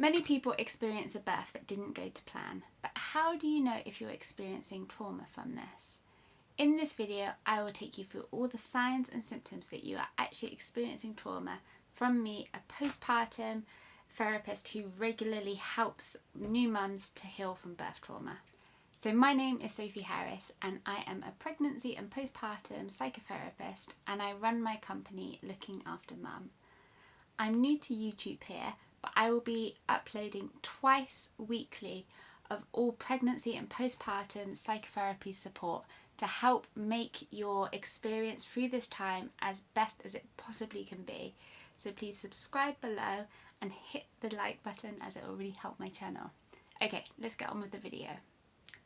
Many people experience a birth that didn't go to plan, but how do you know if you're experiencing trauma from this? In this video, I will take you through all the signs and symptoms that you are actually experiencing trauma from me, a postpartum therapist who regularly helps new mums to heal from birth trauma. So my name is Sophie Harris and I am a pregnancy and postpartum psychotherapist, and I run my company Looking After Mum. I'm new to YouTube here, but I will be uploading twice weekly of all pregnancy and postpartum psychotherapy support to help make your experience through this time as best as it possibly can be. So please subscribe below and hit the like button, as it will really help my channel. Okay, let's get on with the video.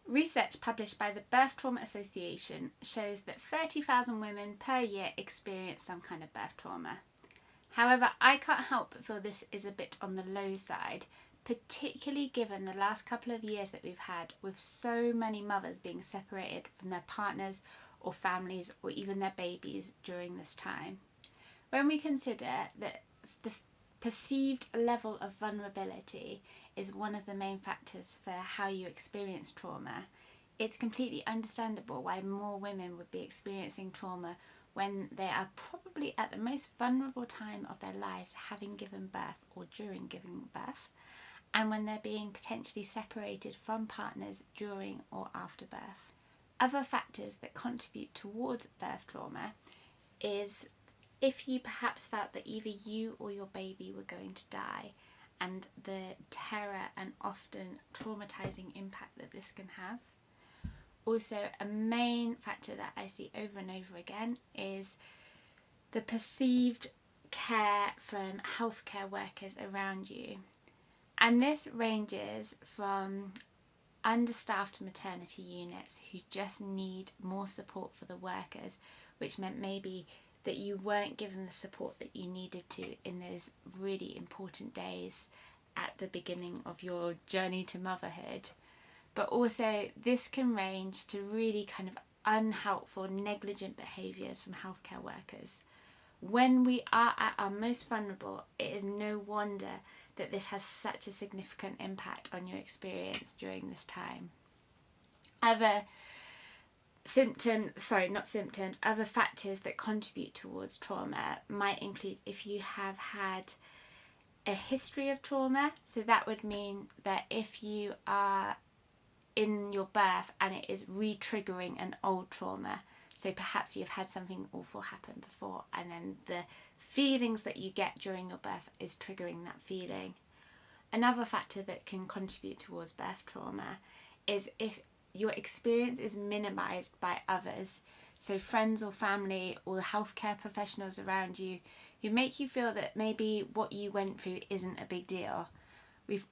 Research published by the Birth Trauma Association shows that 30,000 women per year experience some kind of birth trauma. However, I can't help but feel this is a bit on the low side, particularly given the last couple of years that we've had with so many mothers being separated from their partners or families or even their babies during this time. When we consider that the perceived level of vulnerability is one of the main factors for how you experience trauma, it's completely understandable why more women would be experiencing trauma when they are probably at the most vulnerable time of their lives, having given birth or during giving birth, and when they're being potentially separated from partners during or after birth. Other factors that contribute towards birth trauma is if you perhaps felt that either you or your baby were going to die, and the terror and often traumatizing impact that this can have. Also, a main factor that I see over and over again is the perceived care from healthcare workers around you. And this ranges from understaffed maternity units who just need more support for the workers, which meant maybe that you weren't given the support that you needed to in those really important days at the beginning of your journey to motherhood. But also this can range to really kind of unhelpful, negligent behaviours from healthcare workers. When we are at our most vulnerable, it is no wonder that this has such a significant impact on your experience during this time. Other factors that contribute towards trauma might include if you have had a history of trauma. So that would mean that if you are in your birth and it is re-triggering an old trauma, so perhaps you've had something awful happen before and then the feelings that you get during your birth is triggering that feeling. Another factor that can contribute towards birth trauma is if your experience is minimised by others, so friends or family or the healthcare professionals around you who make you feel that maybe what you went through isn't a big deal. We've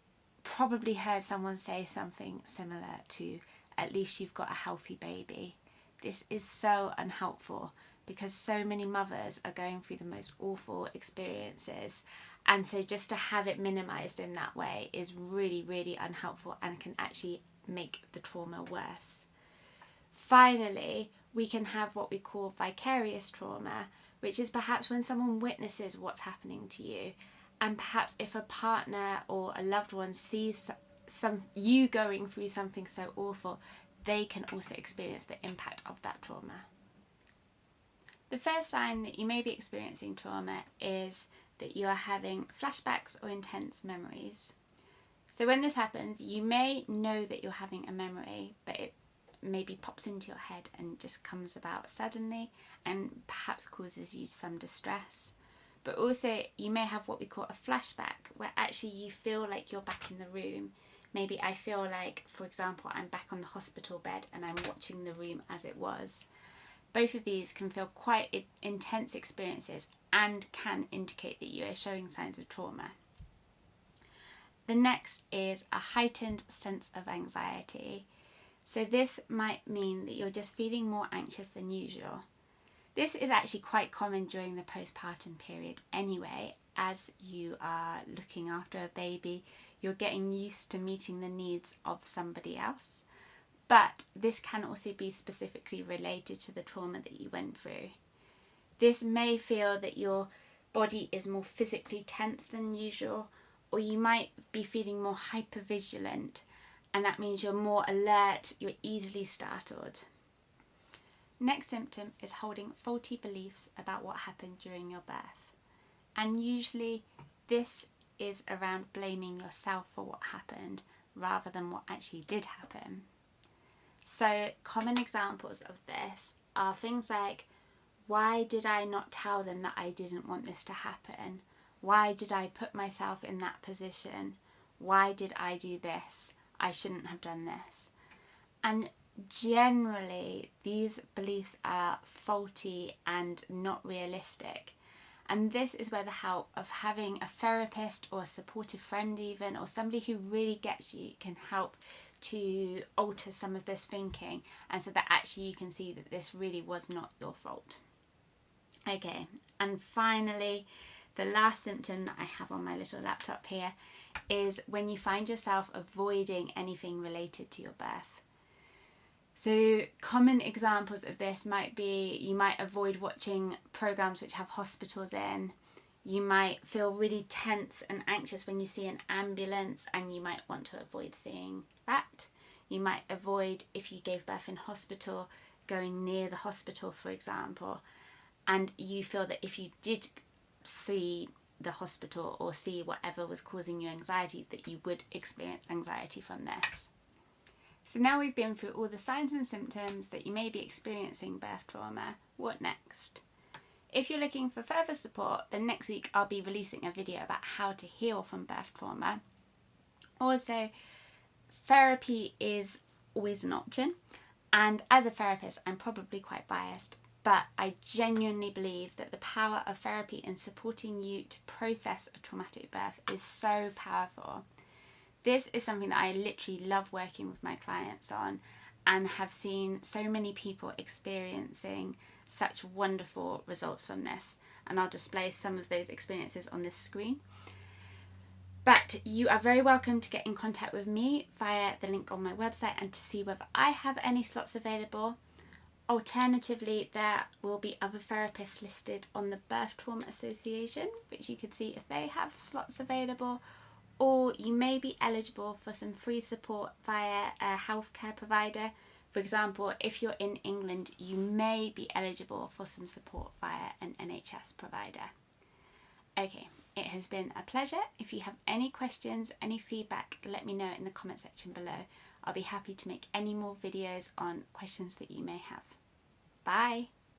probably heard someone say something similar to, at least you've got a healthy baby. This is so unhelpful because so many mothers are going through the most awful experiences, and so just to have it minimised in that way is really, really unhelpful and can actually make the trauma worse. Finally, we can have what we call vicarious trauma, which is perhaps when someone witnesses what's happening to you, and perhaps if a partner or a loved one sees you going through something so awful, they can also experience the impact of that trauma. The first sign that you may be experiencing trauma is that you are having flashbacks or intense memories. So when this happens, you may know that you're having a memory, but it maybe pops into your head and just comes about suddenly and perhaps causes you some distress. But also you may have what we call a flashback, where actually you feel like you're back in the room. Maybe I feel like, for example, I'm back on the hospital bed and I'm watching the room as it was. Both of these can feel quite intense experiences and can indicate that you are showing signs of trauma. The next is a heightened sense of anxiety. So this might mean that you're just feeling more anxious than usual. This is actually quite common during the postpartum period anyway. As you are looking after a baby, you're getting used to meeting the needs of somebody else. But this can also be specifically related to the trauma that you went through. This may feel that your body is more physically tense than usual, or you might be feeling more hypervigilant, and that means you're more alert, you're easily startled. Next symptom is holding faulty beliefs about what happened during your birth. And usually this is around blaming yourself for what happened rather than what actually did happen. So common examples of this are things like, why did I not tell them that I didn't want this to happen? Why did I put myself in that position? Why did I do this? I shouldn't have done this. And generally, these beliefs are faulty and not realistic. And this is where the help of having a therapist or a supportive friend even, or somebody who really gets you, can help to alter some of this thinking, and so that actually you can see that this really was not your fault. Okay, and finally, the last symptom that I have on my little laptop here is when you find yourself avoiding anything related to your birth. So common examples of this might be, you might avoid watching programs which have hospitals in. You might feel really tense and anxious when you see an ambulance, and you might want to avoid seeing that. You might avoid, if you gave birth in hospital, going near the hospital, for example. And you feel that if you did see the hospital or see whatever was causing you anxiety, that you would experience anxiety from this. So now we've been through all the signs and symptoms that you may be experiencing birth trauma. What next? If you're looking for further support, then next week I'll be releasing a video about how to heal from birth trauma. Also, therapy is always an option, and as a therapist I'm probably quite biased, but I genuinely believe that the power of therapy in supporting you to process a traumatic birth is so powerful. This is something that I literally love working with my clients on, and have seen so many people experiencing such wonderful results from this. And I'll display some of those experiences on this screen. But you are very welcome to get in contact with me via the link on my website and to see whether I have any slots available. Alternatively, there will be other therapists listed on the Birth Trauma Association, which you could see if they have slots available. Or you may be eligible for some free support via a healthcare provider. For example, if you're in England, you may be eligible for some support via an NHS provider. Okay, it has been a pleasure. If you have any questions, any feedback, let me know in the comment section below. I'll be happy to make any more videos on questions that you may have. Bye!